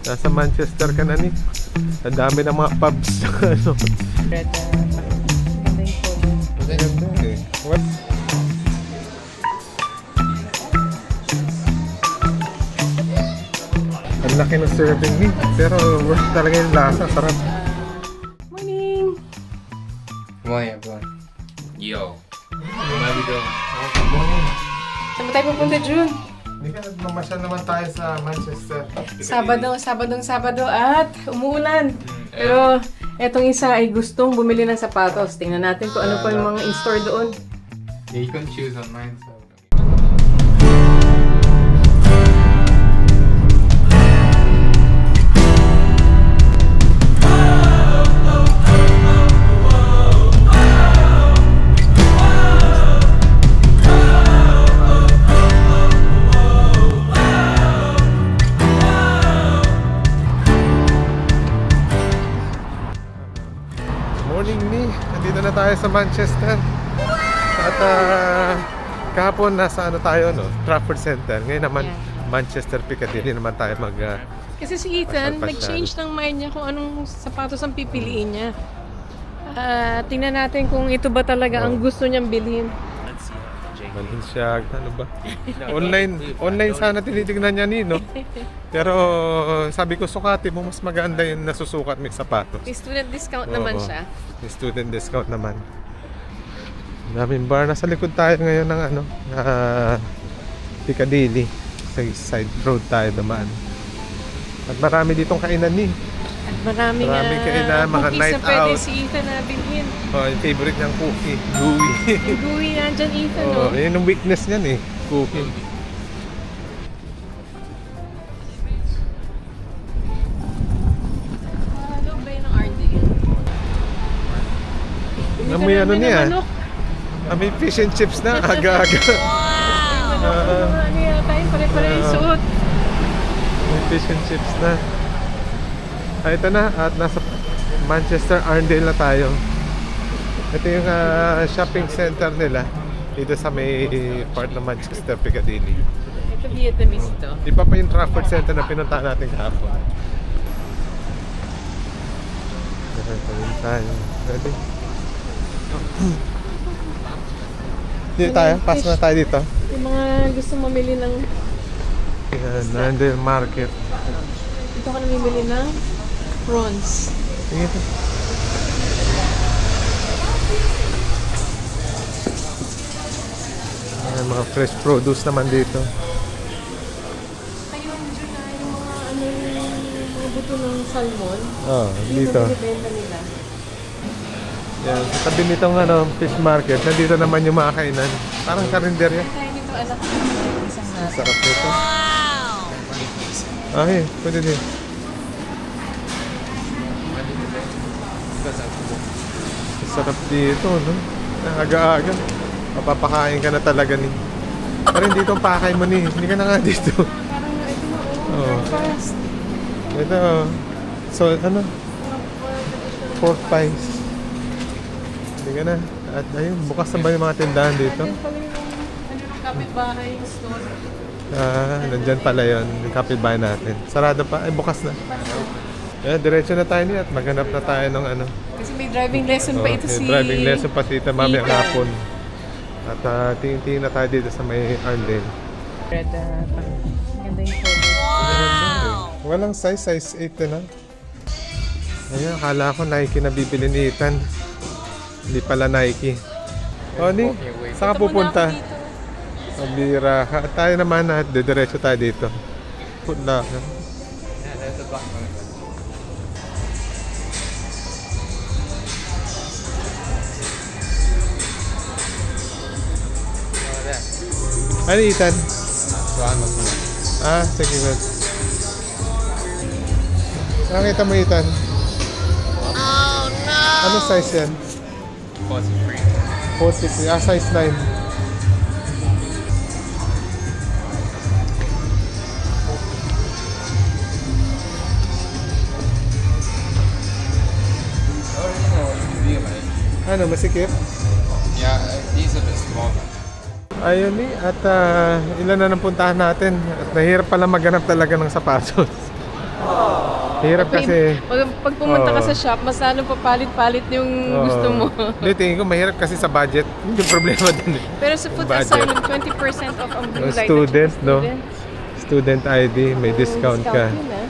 Nasa Manchester ka na ni. Ang dami ng mga pubs. Ano? Ganda yung photo. Ganda eh. What? Ang laki ng serving ni. Pero worth talaga yung lasa. Sarap. Morning! Good morning, everyone. Yo. Where we go? Saan ba tayo pupunta, June? Hindi ka nagmamasyal naman tayo sa Manchester. Sabado at umuulan. Pero etong isa ay gustong bumili ng sapatos. Tingnan natin kung ano pa yung mga in-store doon. Yeah, you can choose on mine. So. Morning ni, nandito na tayo sa Manchester. At kahapon nasa ano tayo, no? Trafford Center. Ngayon naman Manchester Piccadilly naman tayo mag Kasi si Ethan, pasyal-pasyal. nag-change ng mind niya kung anong sapatos ang pipiliin niya. Tingnan natin kung ito ba talaga ang gusto niyang bilhin. Balenciaga, ano ba? Online sana tinitignan niya ni, no? Pero sabi ko, sukati mo, mas maganda yung nasusukat mo yung sapatos. May student discount naman siya. May student discount naman. Daming bar. Nasa likod tayo ngayon ng ano, Piccadilly. Sa side road tayo dumaan. At marami ditong kainan ni. At maraming kainan, mga cookies night na pwede out. si Ethan na bilhin. Oh, yung favorite niyang cookie, gooey. Yung gooey nandyan, Ethan, no? Oh, yun yung weakness niyan eh, cookie. Ano ba yun ang RDL? Amoy ano niya? Amoy fish and chips na, aga-aga. Ano yata yun, pare-pare yung suot. May fish and chips na. Ito na, at nasa Manchester Arndale na tayo. Ito yung shopping center nila dito sa may part ng Manchester Piccadilly. Ito Vietnamese ito. Iba pa yung Trafford Center na pinuntahan natin kahapon. Ready? Dito tayo, pasok na tayo dito. Yung mga gusto mamili ng... Yan, Arndale Market. Dito ka namimili ng prawns. Ito. Mga fresh produce naman dito. Ayun, dyan na yung mga ano, yung mga buto ng salmon. Oh, dito. Binibenta nila. Yan, sa tabi nitong ano, fish market, nandito naman yung mga kainan. Parang karinderya. Tayo dito, anak. Isang natin. Sarap nito. Ay, pwede din. Sarap dito, no? Aga-aga. Mapapakain ka na talaga ni. Parang dito ang pakay mo ni. Hindi ka na nga dito. Parang ito na, breakfast. Ito, so ano? Pork pies. Hindi ka na. At ayun, bukas na ba yung mga tindahan dito? Ayun pala yung kapitbahay yung store. Nandyan pala yun, yung kapitbahay natin. Sarado pa, ay bukas na. Diretso na tayo niya at maghanap na tayo ng ano. Kasi may driving lesson pa ito si... Driving lesson pa tita mamaya Ethan. hapon. At tingin-tingin na tayo dito sa may Arndale. Ganda yung photo. Walang size 8 na. Ayun, akala ko Nike na bibili ni Ethan. Hindi pala Nike. O, ni, saan ka pupunta? Mabira ka. Tayo naman at diretso tayo dito. Food na. Yeah, there's a black one. Ano Ethan? So Sige man. Nakita mo Ethan? Oh no! Ano size yan? 43. Size 9. Ano, masikip? Yeah, these are the small ones. Ayun ni, at ilan na nang puntahan natin. At nahirap pala maghanap talaga ng sapatos. Hirap kasi. Pag pumunta ka Oo. sa shop, mas lalo papalit-palit yung gusto mo. Hindi, tingin ko mahirap kasi sa budget. Hindi yung problema dun eh. Pero sa food Budget. asylum, 20% off ang blue light. Student, at no? student. Student ID, may discount ka. Yun, ah.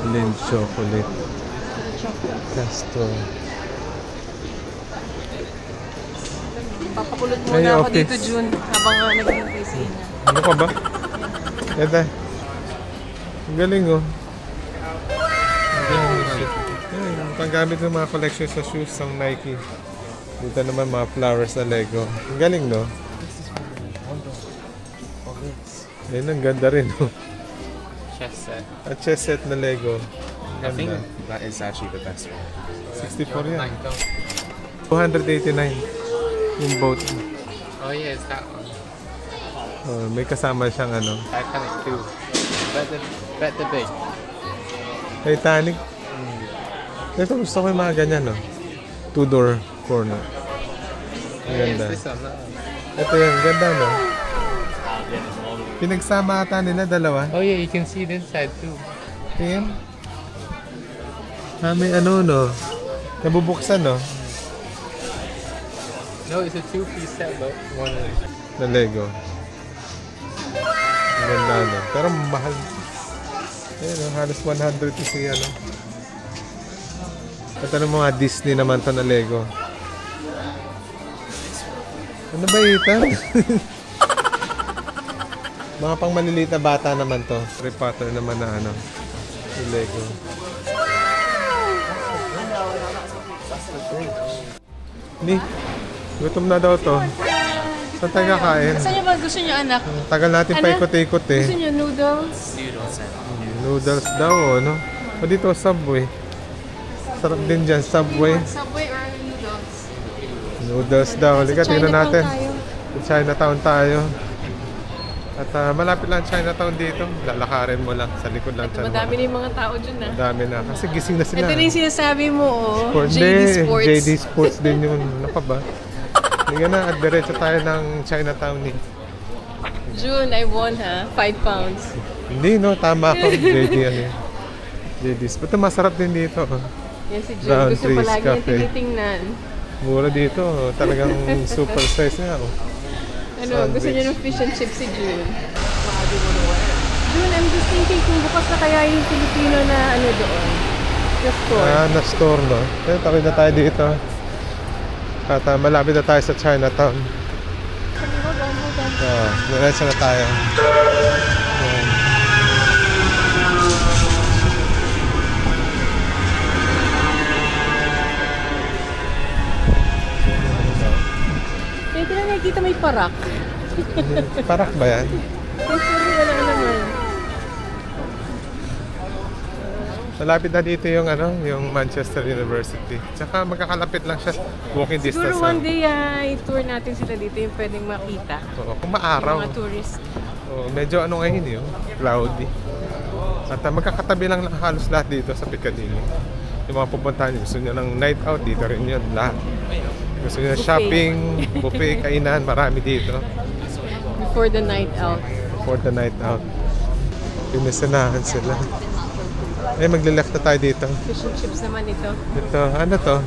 Lindt chocolate. Castor. Papakulot Ay, muna ako okay. dito, June, habang naghihintay sa inyo. Ano ka ba? Ito. Ang galing oh. Ang panggamit ng mga collection sa shoes ng Nike. Dito naman mga flowers na Lego. Ang galing no? Ayun, ang ganda rin oh. Chess set. At chess set na Lego. I think Ganda. that is actually the best one. 64 yan. 289 yung boat. Oh yeah, it's that one. Oh, may kasama siyang ano. Titanic too. Bet the big. Titanic. Ito gusto ko yung mga ganyan no. Two-door corner. Ang Yeah, ganda. it's this one. That one. Ito yan, ganda no. Pinagsama ata nila dalawa. Oh yeah, you can see it inside too. Tingin. May ano no. Nabubuksan no. No, it's a two-piece set, but one is. Na Lego. Ang ganda no. Pero mahal. Ayun no, halos 100 kasi ano. Ito ng mga Disney naman to na Lego. Ano ba Ethan? Mga pang maliliit na bata naman to. Harry Potter naman na ano. Yung Lego. Ni, gutom na daw to. Saan tayo kakain? Saan nyo ba gusto nyo, anak? Tagal natin Ano? paikot-ikot eh. Gusto nyo noodles? Noodles daw oh, no? O dito, Subway. Sarap din dyan, Subway. Subway or noodles? Noodles daw. Halika, tingnan Chinatown natin. tayo. Sa Chinatown tayo. At malapit lang Chinatown dito. Lalakarin mo lang. Sa likod lang. Madami na yung mga tao dyan, ah. Madami na. Kasi gising na sila. Ito na yung sinasabi mo, oh. Sport. JD Hindi, Sports. JD Sports din yun. Ano pa ba? Hindi na. At diretso tayo ng Chinatown eh. June, I won, ha? 5 pounds. Hindi, no. Tama ako. JD ano yun. JD Sports. Ito masarap din dito. Yan si June. Brown Gusto Trees palagi yung Cafe. tinitingnan. Mura dito. Talagang super size nga. Oh. Ano, gusto Sandwich. niya ng fish and chips si June. June, I'm just thinking kung bukas na kaya yung Filipino na ano doon. The store. Na store, no? Kaya takot na tayo dito. At malapit na tayo sa Chinatown. Diretso na tayo. Ayan. Dito na nakikita may parak. Parak ba yan? Sorry, wala naman. Malapit na dito yung ano, yung Manchester University. Tsaka magkakalapit lang siya. Walking distance Siguro one lang. day i-tour natin sila dito yung pwedeng makita. Oo, kung Yung maaraw. mga tourist. Oo, medyo ano ngayon yun, cloudy. At magkakatabi lang halos lahat dito sa Piccadilly. Yung mga pupuntahan nyo, gusto nyo ng night out, dito rin yun, lahat. Gusto nyo ng Buffet. shopping, buffet, kainan, marami dito. Before the night out. For the night out. Pinisanahan sila. Eh, magle-left na tayo dito. Fish and chips naman ito. Ito, ano to?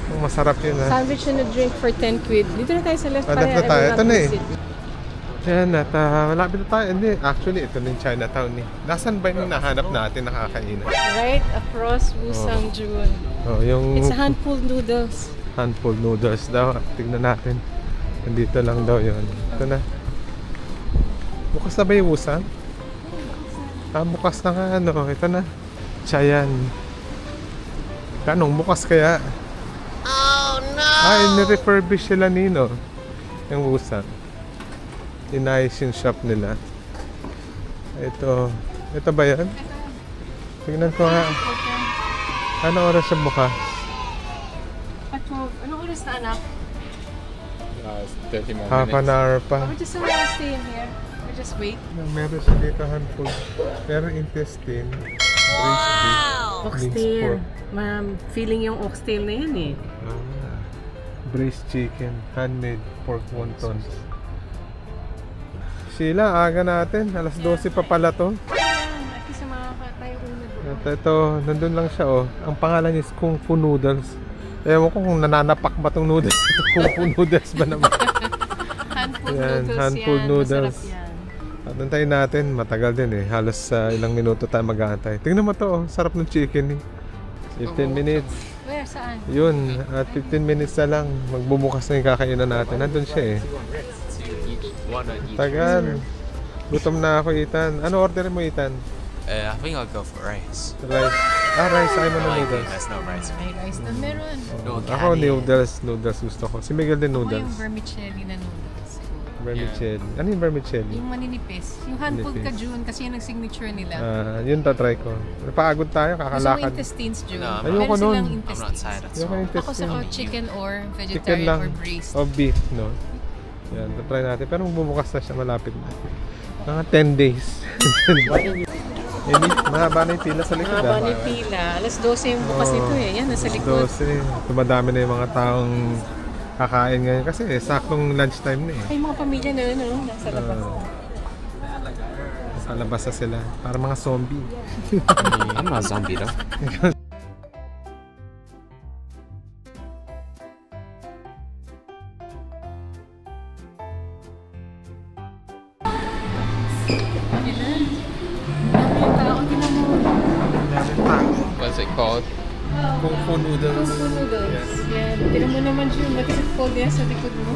Oh, masarap yun ha. Sandwich and a drink for 10 quid. Dito na tayo sa left. Left na para tayo. I will Ito not na eh. miss it. Yan, at malapit na tayo. Hindi, actually, ito na yung Chinatown eh. Nasaan ba yung nahanap natin nakakainan? Right across Wusang June. Oh, yung It's a handful noodles. handful noodles daw. Tignan natin. Nandito lang daw yun. Ito na. Bukas na ba yung Wusang? Bukas na nga ano. Ito na. Chayan. Kanong bukas kaya? Oh no! Nirefurbish sila nino. Yung Wusang. Inayos yung shop nila. Ito. Ito ba yan? Tignan ko nga. Ano oras siya bukas? At 12. Anong oras na anak? It's 30 more Half an minutes. hour pa. We're just gonna stay in here. We just wait. Meron siya dito handful. Meron intestine. Braised beef. Oxtail. pork. Ma'am, feeling yung oxtail na yan eh. Braised chicken. Handmade pork wontons. Sheila, aga natin. Alas 12 pa pala to. At ito, nandun lang siya oh. Ang pangalan niya is Kung Fu Noodles. Ewan ko kung nananapak ba tong noodles. Kung Fu Noodles ba naman? Handful Yan, noodles handful yan. noodles. Masarap yan. At antayin natin, matagal din eh. Halos ilang minuto tayo mag-aantay. Tingnan mo to, oh. Sarap ng chicken eh. 15 minutes. Where? Saan? Yun, at 15 minutes na lang. Magbubukas na yung kakainan natin. Nandun siya eh. Tagal. Gutom na ako, Ethan. Ano order mo, Ethan? I think I'll go for rice. Rice. Rice. Ayaw mo ng Like, noodles. there's no rice. May rice na meron. Ako, noodles. Noodles gusto ko. Si Miguel din Ako noodles. yung vermicelli na noodles. Vermicelli. Ano yung vermicelli? Yung maninipis. Yung handful ka, Manipis. June, kasi yun ang signature nila. Yun tatry ko. Napagod tayo, Gusto mo kakalakad. intestines, June? No, Ayoko Meron nun. silang I'm not intestines. tired at Yung all. Ako sa intestine. chicken or Chicken vegetarian lang. or braised. O beef, no? Yan, try natin. Pero bubukas na siya, malapit na. Mga 10 days. Amy, mahaba na yung pila sa likod. Haba ni pila. Alas 12 yung bukas nito eh. Yan, nasa likod. 12. Tumadami na yung mga taong kakain ngayon. Kasi saktong lunchtime na eh. Ay, mga pamilya na ano, nasa labas. Sa labas na sila. Para mga zombie. I'm not a zombie though. What's it called? Kung Fu Noodles. Noodles. Yan. Tira mo naman, June. Nag-fold yan sa likod mo.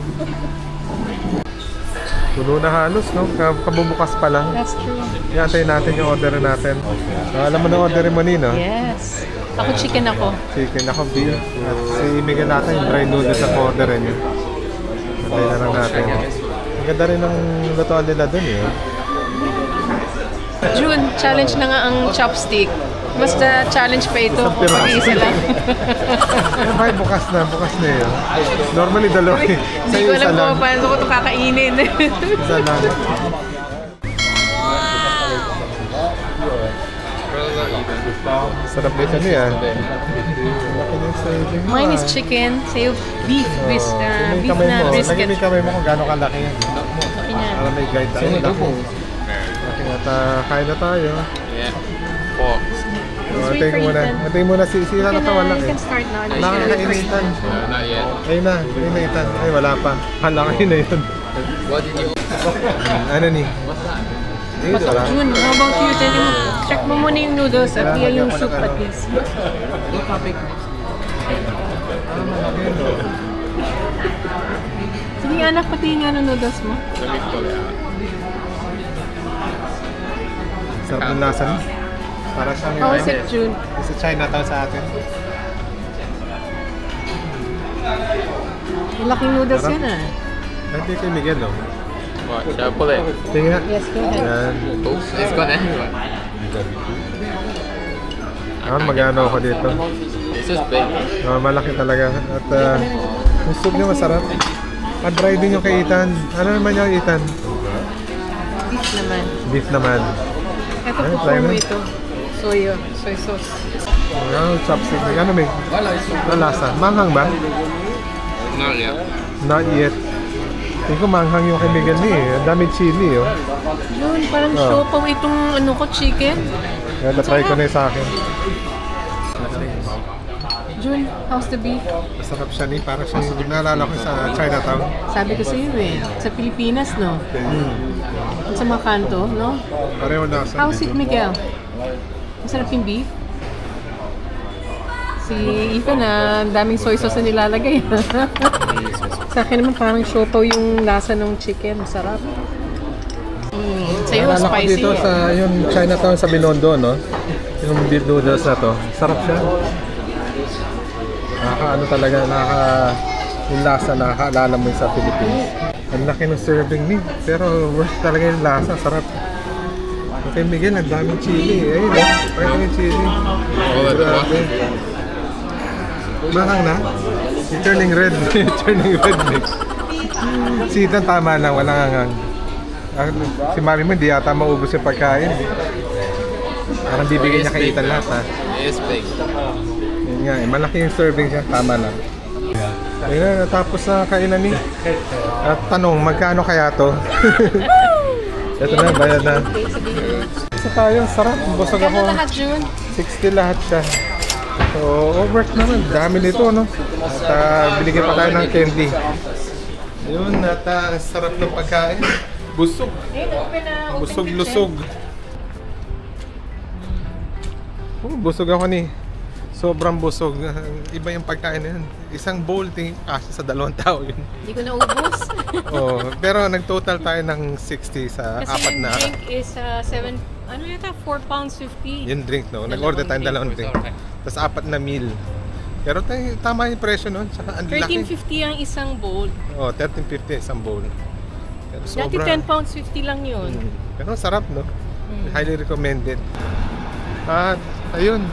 Puno na halos, no? Kabubukas pa lang. That's true. Iantayin natin yung order natin. Alam mo na orderin mo nino? Yes. Ako chicken ako. Chicken, ako beef. At si Miguel natin yung dry noodles na orderin niya. Antayin na lang natin. Ang ganda rin ng lutoan nila dun eh. June, challenge na nga ang chopstick. Mas challenge pa ito. Isang piraso. Pag-iisa lang. Ano ba, bukas na yun. Normally dalawa eh. Hindi ko alam kung paano ko ito kakainin. Isa lang. Sarap dito niya. Mine is chicken. Sa'yo, beef. Beef Lagyan na mo yung brisket. kamay mo kung gaano kalaki yan. Okay niya. Para may guide tayo. Okay, at kain na tayo. Yeah. Pork. Antayin ko muna. Antayin muna si Sila na tawa lang You eh. can start now. Nakakainitan. Not yet. Ayun na, kainitan. Ay, wala pa. Hala kayo na yun. What did you? Ano ni? Eh, sarap. June, how about you? Check mo muna yung noodles at yan yung soup at least. Sige anak, pati nga ng noodles mo. Let me pull it out. Sarap ng lasa niya. Para siyang How is it, June? Sa Chinatown sa atin. Malaking noodles yan ah. Hindi kay Miguel, oh. What? Should I pull it? Tingnan nga. Yes, go ahead. Yan. Oops, it's gone everywhere. Magano ako dito. It's just big. Malaki talaga. At yung soup niya masarap. At dry din yung kay Ethan. Ano naman yung Ethan? Beef naman. Beef naman. Ito Ay, po try mo mo. ito. Soy sauce. Chopstick. Ano may? Ano lasa? Manghang ba? Not yet. Not yet. Hindi ko manghang yung kay Miguel ni eh. Ang daming chili, oh. June, parang siopaw itong ano ko, chicken. Kaya na-try ko na yung sa akin. June, how's the beef? Masarap siya ni. Parang siya yung naalala ko sa Chinatown. Sabi ko sa iyo eh, sa Pilipinas, no? Sa mga kanto, no? Pareho lasa. How's it, Miguel? Masarap yung beef? Si Ethan na daming soy sauce na nilalagay. Sa akin naman parang siopaw yung lasa ng chicken. Masarap. Sa'yo, Naalala ko spicy dito eh. sa yung Chinatown sa Binondo, no? Yung beef noodles na to. Sarap siya. Ano talaga, yung lasa nakakaalala mo yung sa Philippines. Ang laki ng serving ni, pero worth talaga yung lasa, sarap. Okay, Miguel, ang daming chili. Ayun, parang yung chili. Grabe. Bakang na? You're turning red. You're turning red mix. Si Ethan tama lang, walang hangang. Si mami mo, hindi yata maubos yung pagkain. Parang bibigyan niya kay Ethan lahat, ha? It's big. Yun nga, malaki yung serving siya, tama lang. Ayun na, natapos na kainan ni. At tanong, magkano kaya to? Ito na, bayad na. pizza tayo. Sarap. Busog ako. Kano lahat, June? 60 lahat siya. So, worth naman. Dami nito, no? At binigyan pa tayo ng candy. Ayun, at sarap ng pagkain. Busog. Open na. Busog-lusog. Busog ako ni. Sobrang busog. Iba yung pagkain na yun. Isang bowl, kasi sa 2 tao yun. Hindi ko naubos. Pero nag-total tayo ng 60 sa Kasi apat yung na. drink is 7, ano yata, 4 pounds 50. Yung drink, no? Nag-order tayo ng 2 drink. Tapos 4 na meal. Pero tama yung presyo nun. Tsaka ang laki. 13.50 ang isang bowl. 13.50 isang bowl. Pero Dati 10 pounds 50 lang yun. Pero sarap, no? Highly recommended. At ayun,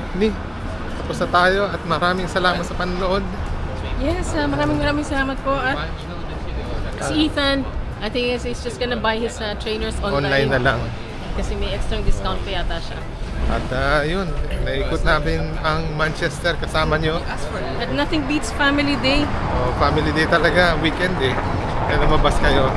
tapos na tayo at maraming salamat sa panonood. Yes, maraming salamat po. At si Ethan, I think he's just gonna buy his trainers Online na lang. Kasi may extra discount pa yata siya. At yun, naikot namin ang Manchester kasama nyo. At nothing beats family day. Family day talaga, weekend eh. Kaya lumabas kayo.